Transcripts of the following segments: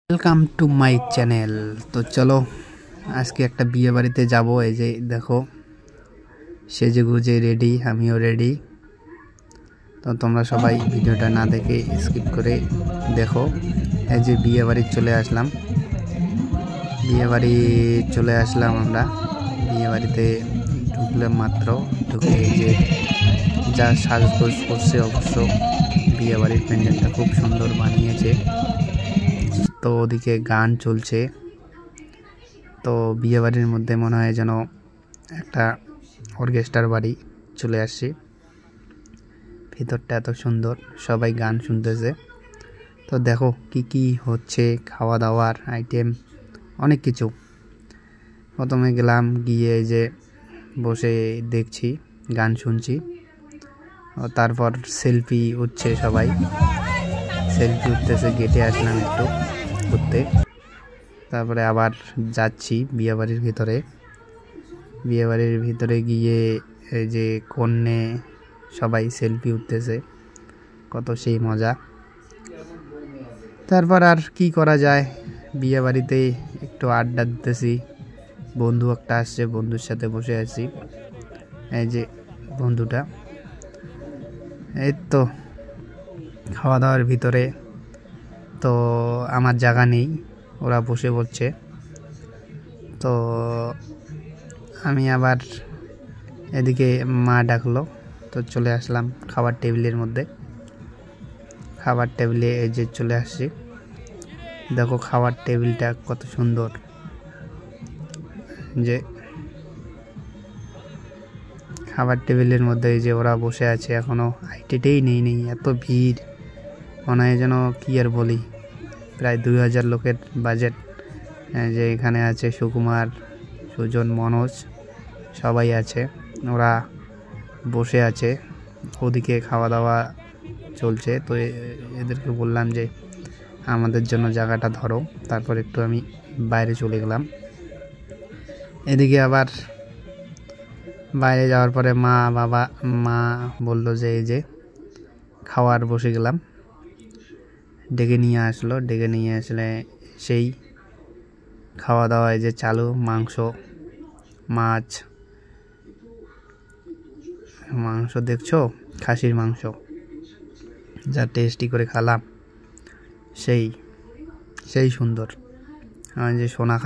Welcome to my channel. তো চলো আজকে একটা বিয়ে বাড়িতে যাবো। এই যে দেখো সেজে গুজে রেডি, আমিও রেডি। তো তোমরা সবাই ভিডিওটা না দেখে স্কিপ করে দেখো। এই যে বিয়ে বাড়ি চলে আসলাম আমরা। বিয়ে বাড়িতে ঢুকলাম মাত্র, ঢুকে এই যে যা সাজগোজ করছে, অবশ্য বিয়ে বাড়ির প্যান্ডেলটা খুব সুন্দর বানিয়েছে। তো ওদিকে গান চলছে। তো বিয়ে বাড়ির মধ্যে মনে হয় যেন একটা অর্কেস্ট্রার বাড়ি চলে আসছে। ভিতরটা এত সুন্দর, সবাই গান শুনতেছে। তো দেখো কি কি হচ্ছে, খাওয়া দাওয়ার আইটেম অনেক কিছু। প্রথমে গেলাম, গিয়ে যে বসে দেখছি, গান শুনছি। তারপর সেলফি উঠছে, সবাই সেলফি উঠতেছে। গেটে আসলাম একটু ঘুরতে, তারপরে আবার যাচ্ছি বিয়েবাড়ির ভিতরে। বিয়েবাড়ির ভিতরে গিয়ে এই যে কন্যে সবাই সেলফি উঠতেছে, কত সেই মজা। তারপর আর কি করা যায়, বিয়েবাড়িতে একটু আড্ডা দিতেছি। বন্ধু একটা আসছে, বন্ধুর সাথে বসে আছি। এই যে বন্ধুটা, এই তো খাওয়া দাওয়ার ভিতরে। তো আমার জায়গা নেই, ওরা বসে পড়ছে। তো আমি আবার এদিকে মা ডাকলো, তো চলে আসলাম খাবার টেবিলের মধ্যে। খাবার টেবিলে এই যে চলে আসছি। দেখো খাবার টেবিলটা কত সুন্দর। যে খাবার টেবিলের মধ্যে এই যে ওরা বসে আছে, এখনো আইটেটেই নেই, এত ভিড়। মনে হয় যেন কি আর বলি, প্রায় 2000 লোকের বাজেট। যে এখানে আছে সুকুমার, সুজন, মনোজ, সবাই আছে। ওরা বসে আছে, ওদিকে খাওয়া দাওয়া চলছে। তো এদেরকে বললাম যে আমাদের জন্য জায়গাটা ধরো। তারপর একটু আমি বাইরে চলে গেলাম। এদিকে আবার বাইরে যাওয়ার পরে মা বললো যে এই যে খাওয়ার বসে গেলাম। ডেকে নিয়ে আসলে সেই খাওয়া দাওয়া, এই যে চালু, মাংস, মাংস দেখছো, খাসির মাংস, যা টেস্টি করে খেলাম, সেই সুন্দর। আমার যে সোনা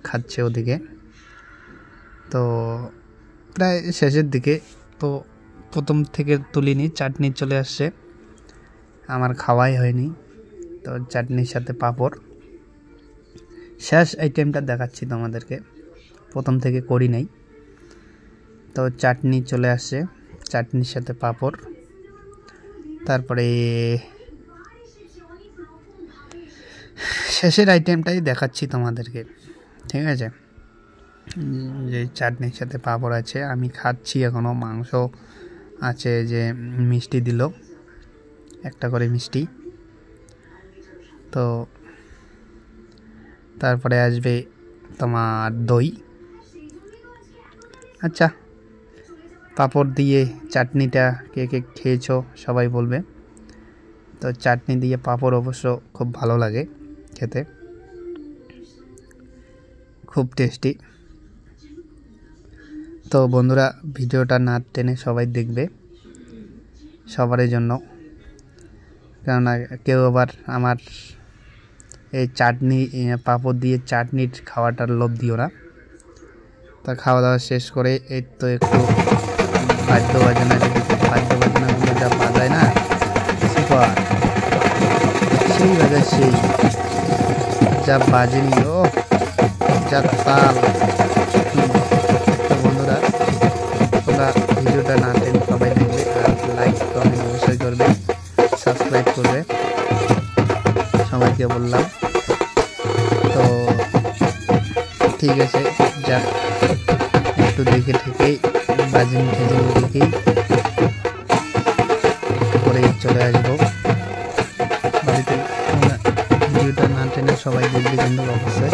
খাচ্ছে ওদিকে। তো প্রায় শেষের দিকে, তো প্রথম থেকে তুলিনি, চাটনি চলে আসছে, আমার খাওয়াই হয়নি। তো চাটনির সাথে পাঁপড়, শেষ আইটেমটা দেখাচ্ছি তোমাদেরকে, প্রথম থেকে করি নাই। তো চাটনি চলে আসছে, চাটনির সাথে পাঁপড়। তারপরে শেষের আইটেমটাই দেখাচ্ছি তোমাদেরকে, ঠিক আছে। যে চাটনির সাথে পাঁপড় আছে, আমি খাচ্ছি এখনও। মাংস আছে, যে মিষ্টি দিল, একটা করে মিষ্টি। তো তারপরে আসবে তোমার দই। আচ্ছা, পাঁপড় দিয়ে চাটনিটা কে কে খেয়েছো সবাই বলবে। তো চাটনি দিয়ে পাঁপড় অবশ্য খুব ভালো লাগে খেতে, খুব টেস্টি। তো বন্ধুরা, ভিডিওটা না টেনে সবাই দেখবে, সবারই জন্য। কেননা কেউ আবার আমার এই চাটনি, পাঁপড় দিয়ে চাটনির খাওয়াটার লোভ দিও না। তা খাওয়া দাওয়া শেষ করে এই তো একটু বাদ্য বাজনাগুলো যা বাজায় না, সুপার, সেই বাজায়, সেই যা বাজেনি, ও যা তাল। তো বন্ধুরা, তোমরা ভিডিওটা না টেনে সবাই দেখবে, আর লাইক কমেন্ট অবশ্যই করবে, সাবস্ক্রাইব করবে, সবাইকে বললাম। তো ঠিক আছে, যা একটু দেখে থেকেই বাজিন দেখেই পরে চলে আসবো বাড়িতে। ভিডিওটা না টেনে সবাই দেখবে কিন্তু অবশ্যই।